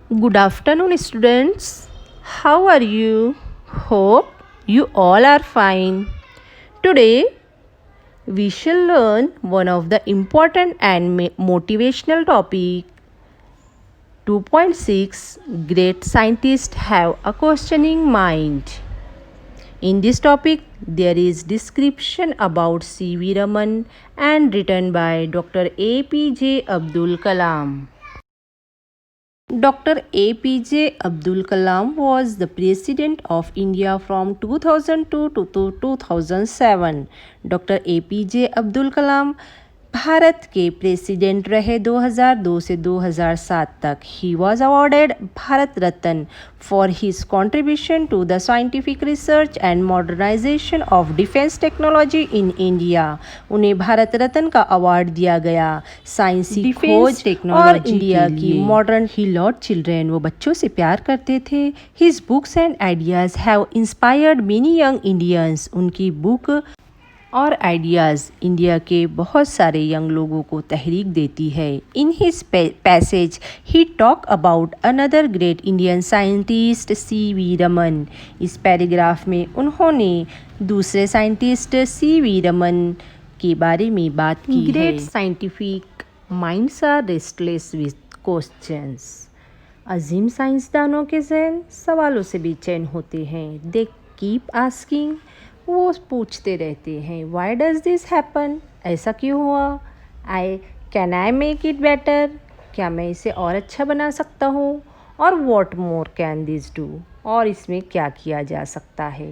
Good afternoon, students. How are you? Hope you all are fine. Today, we shall learn one of the important and motivational topic. 2.6 Great scientists have a questioning mind. In this topic, there is description about C.V. Raman and written by Dr. A.P.J. Abdul Kalam. Dr. APJ Abdul Kalam was the President of India from 2002 to 2007. Dr. APJ Abdul Kalam Bharat के president रहे 2002 से 2007 तक. He was awarded Bharat Ratna for his contribution to the scientific research and modernisation of defence technology in India. उन्हें भारत रत्न का award दिया गया साइंसी खोज technology और इंडिया की मॉडर्न. ही लॉर्ड चिल्ड्रेन, वो बच्चों से प्यार करते थे. His books and ideas have inspired many young Indians. उनकी बुक और आइडियाज़ इंडिया के बहुत सारे यंग लोगों को तहरीक देती है. In his passage he talk about another great Indian scientist C.V. Raman. इस पैराग्राफ में उन्होंने दूसरे साइंटिस्ट C.V. रमन के बारे में बात की है. Great scientific minds are restless with questions. अजीम साइंसदानों के जहन सवालों से बेचैन होते हैं. दे कीप आस्किंग, वो पूछते रहते हैं. वाई डज दिस हैपन, ऐसा क्यों हुआ. Can I make it better, क्या मैं इसे और अच्छा बना सकता हूँ. और what more can this do, और इसमें क्या किया जा सकता है.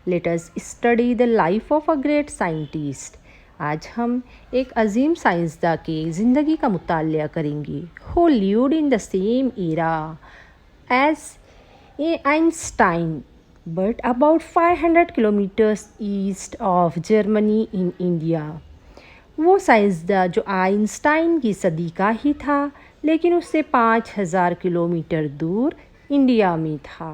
Let us study the life of a great scientist. आज हम एक अजीम साइंसदा की ज़िंदगी का मुतालिया करेंगे. Who lived in the same era as Einstein but about 500 kilometers east of Germany in India. वो साइंसदान जो आइंस्टाइन की सदी का ही था, लेकिन उससे 5000 किलोमीटर दूर इंडिया में था.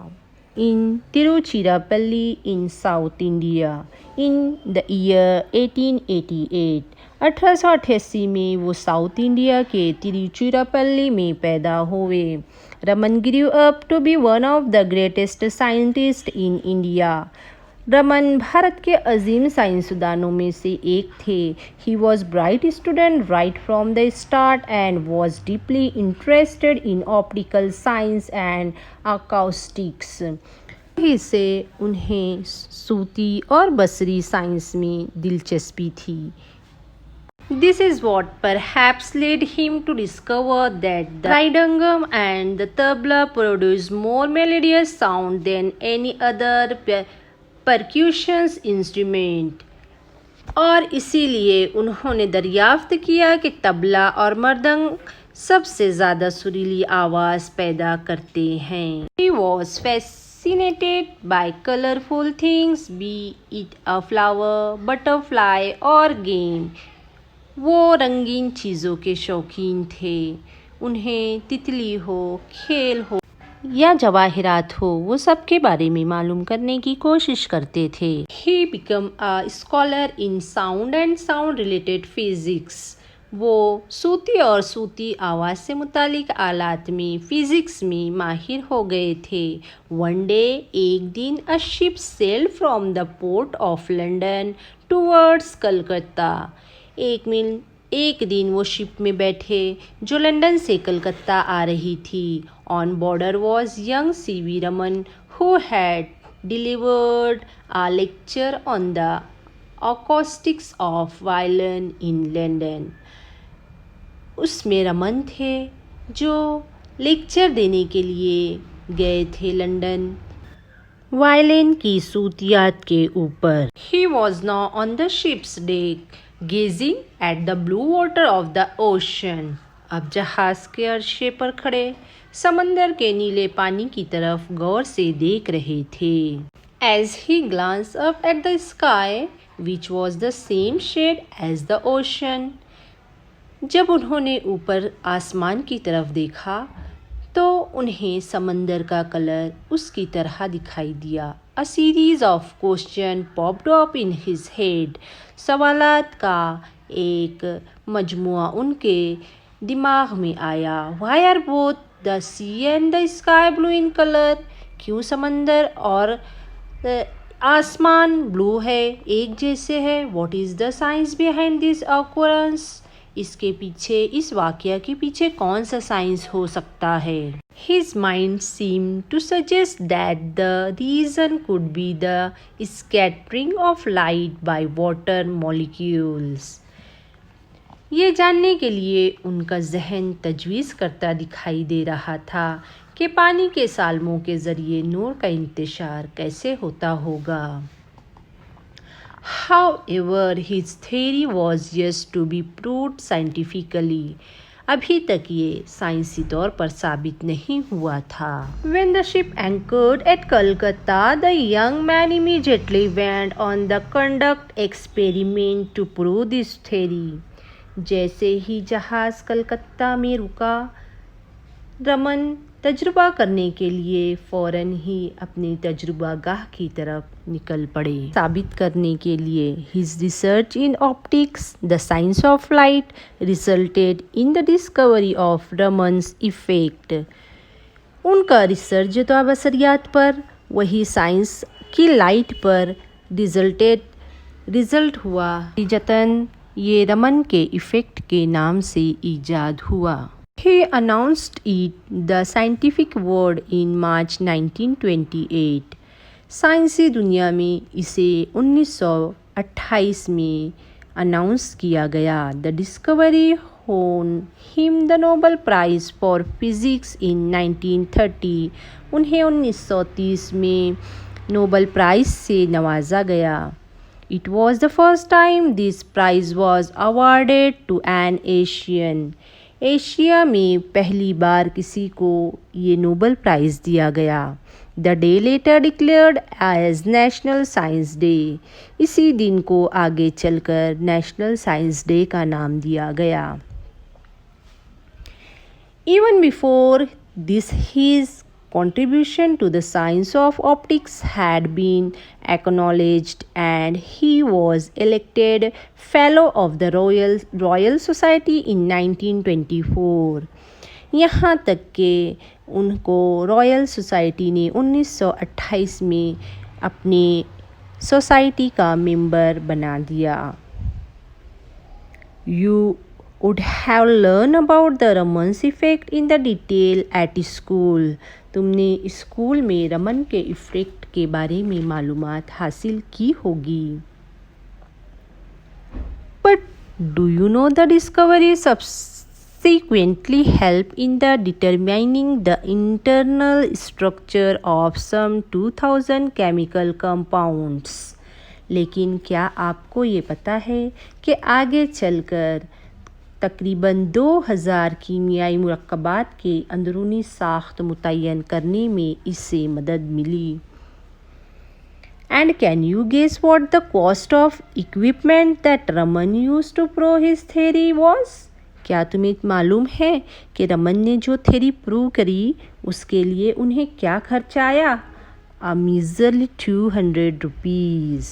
In Tiruchirappalli in south India in the year 1888. 1888 में वो साउथ इंडिया के तिरुचिरापल्ली में पैदा हुए. Raman grew up to be one of the greatest scientists in India. Raman Bharat के अजीम साइंसदानों में से एक थे. He was bright student right from the start and was deeply interested in optical science and acoustics. से उन्हें सूती और बसरी साइंस में दिलचस्पी थी. This is what perhaps led him to discover that the mridangam and the tabla produce more melodious sound than any other percussion instrument. और इसीलिए उन्होंने दरियाफ्त किया कि तबला और मर्दंग सबसे ज़्यादा सुरीली आवाज़ पैदा करते हैं. He was fascinated by colorful things, be it a flower, butterfly or game. वो रंगीन चीज़ों के शौकीन थे. उन्हें तितली हो, खेल हो या जवाहरात हो, वो सब के बारे में मालूम करने की कोशिश करते थे. He became a scholar in sound and sound related physics. वो सूती और सूती आवाज़ से मुतालिक आलात में फिज़िक्स में माहिर हो गए थे. One day, एक दिन, a ship sailed from the port of London towards Calcutta. एक दिन वो शिप में बैठे जो लंदन से कलकत्ता आ रही थी. On border was young C.V. Raman who had delivered a lecture on the acoustics of violin in London. उसमें रमन थे जो लेक्चर देने के लिए गए थे लंदन वायलिन की सूतियात के ऊपर. He was now on the ship's deck, gazing at the blue water of the ocean. अब जहाज के अर्शे पर खड़े समंदर के नीले पानी की तरफ गौर से देख रहे थे. As he glanced up at the sky, which was the same shade as the ocean. जब उन्होंने ऊपर आसमान की तरफ देखा तो उन्हें समंदर का कलर उसकी तरह दिखाई दिया. A series of questions popped up in his head. सवालात का एक मजमुआ उनके दिमाग में आया. Why are both the sea and the sky blue in colour? क्यों समंदर और आसमान ब्लू है, एक जैसे है? What is the science behind this occurrence? इसके पीछे, इस वाकया के पीछे कौन सा साइंस हो सकता है? His mind seemed to suggest that the reason could be the scattering of light by water molecules. ये जानने के लिए उनका जहन तजवीज़ करता दिखाई दे रहा था कि पानी के साल्मों के ज़रिए नूर का इंतशार कैसे होता होगा। However, his theory was yet to be proved scientifically. अभी तक ये साइंसी तौर पर साबित नहीं हुआ था। When the ship anchored at Calcutta, the young man immediately went on the conduct experiment to prove this theory. जैसे ही जहाज़ कलकत्ता में रुका, रमन तजुर्बा करने के लिए फ़ौरन ही अपनी तजुर्बागाह की तरफ निकल पड़े। साबित करने के लिए his research in optics the science of light resulted in the discovery of Raman's effect. उनका रिसर्च जो था बसरियात पर, वही साइंस की लाइट पर रिजल्ट हुआ। नतीजतन ये रमन के इफ़ेक्ट के नाम से ईजाद हुआ। He announced it the scientific world in March 1928. साइंसी दुनिया में इसे 1928 में अनाउंस किया गया। The discovery won him the Nobel Prize for Physics in 1930. उन्हें 1930 में नोबेल प्राइज़ से नवाजा गया। It was the first time this prize was awarded to an Asian. Asia में पहली बार किसी को ये नोबेल प्राइज़ दिया गया। The day later declared as national science day. इसी दिन को आगे चलकर नेशनल साइंस डे का नाम दिया गया। Even before this, his contribution to the science of optics had been acknowledged and he was elected Fellow of the Royal Society in 1924. यहाँ तक कि उनको रॉयल सोसाइटी ने 1928 में अपनी सोसाइटी का मेंबर बना दिया। You would have learned about the Raman's effect in the detail at school. तुमने स्कूल में रमन के इफ़ेक्ट के बारे में मालूमात हासिल की होगी। But do you know the discovery subsequently helped in the determining the internal structure of some 2000 chemical compounds? लेकिन क्या आपको ये पता है कि आगे चलकर तकरीबन 2000 कीमियाई मुरक्कबात के अंदरूनी साख्त मुतय्यन करने में इससे मदद मिली। And can you guess what the cost of equipment that Raman used to prove his theory was? क्या तुम्हें मालूम है कि रमन ने जो थ्योरी प्रूव करी उसके लिए उन्हें क्या खर्च आया? A measly 200 rupees.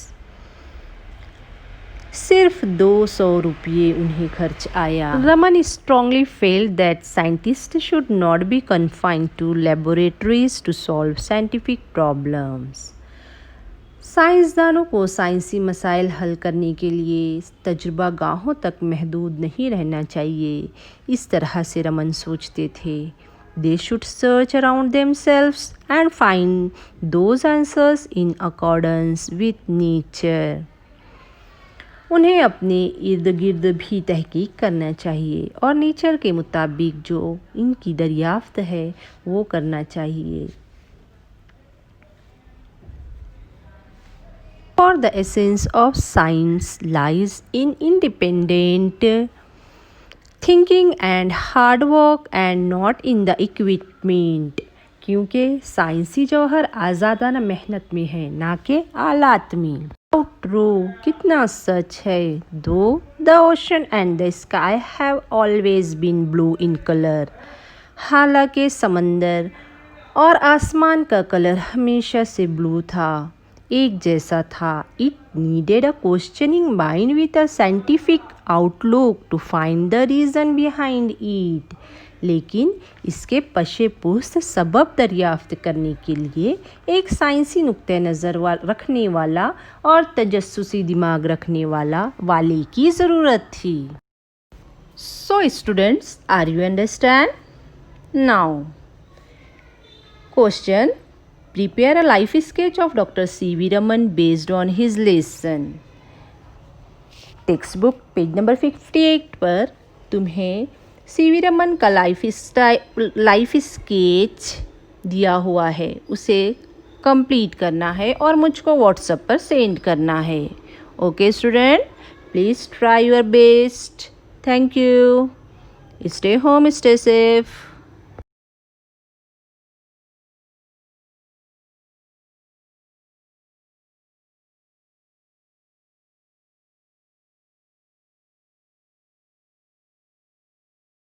सिर्फ 200 रुपये उन्हें खर्च आया। Raman strongly felt that scientists should not be confined to laboratories to solve scientific problems. साइंसदानों को साइंसी मसाइल हल करने के लिए तजुर्बा गाहों तक महदूद नहीं रहना चाहिए। इस तरह से रमन सोचते थे। They should search around themselves and find those answers in accordance with nature. उन्हें अपने इर्द गिर्द भी तहकीक करना चाहिए और नेचर के मुताबिक जो इनकी दरियाफ्त है वो करना चाहिए। For the essence of science lies in independent thinking and hard work and not in the equipment. क्योंकि साइंसी जौहर आज़ादाना मेहनत में है, ना कि आलात में। True, कितना सच है। Though the ocean and the sky have always been blue in color. हालांकि समंदर और आसमान का कलर हमेशा से ब्लू था, एक जैसा था। It needed a questioning mind with a scientific outlook to find the reason behind it. लेकिन इसके पशे-पुस्त सबब दरियाफ्त करने के लिए एक साइंसी नुक्ते नज़र रखने वाला और तजस्सुसी दिमाग रखने वाले की ज़रूरत थी। So students, are you understand? Now, question. Prepare a life sketch of Dr. C.V. Raman based on his lesson. Text book page number 58 पर तुम्हें C.V. रमन का लाइफ स्केच दिया हुआ है, उसे कंप्लीट करना है और मुझको व्हाट्सएप पर सेंड करना है। Okay student, please try your best. Thank you. Stay home, stay safe.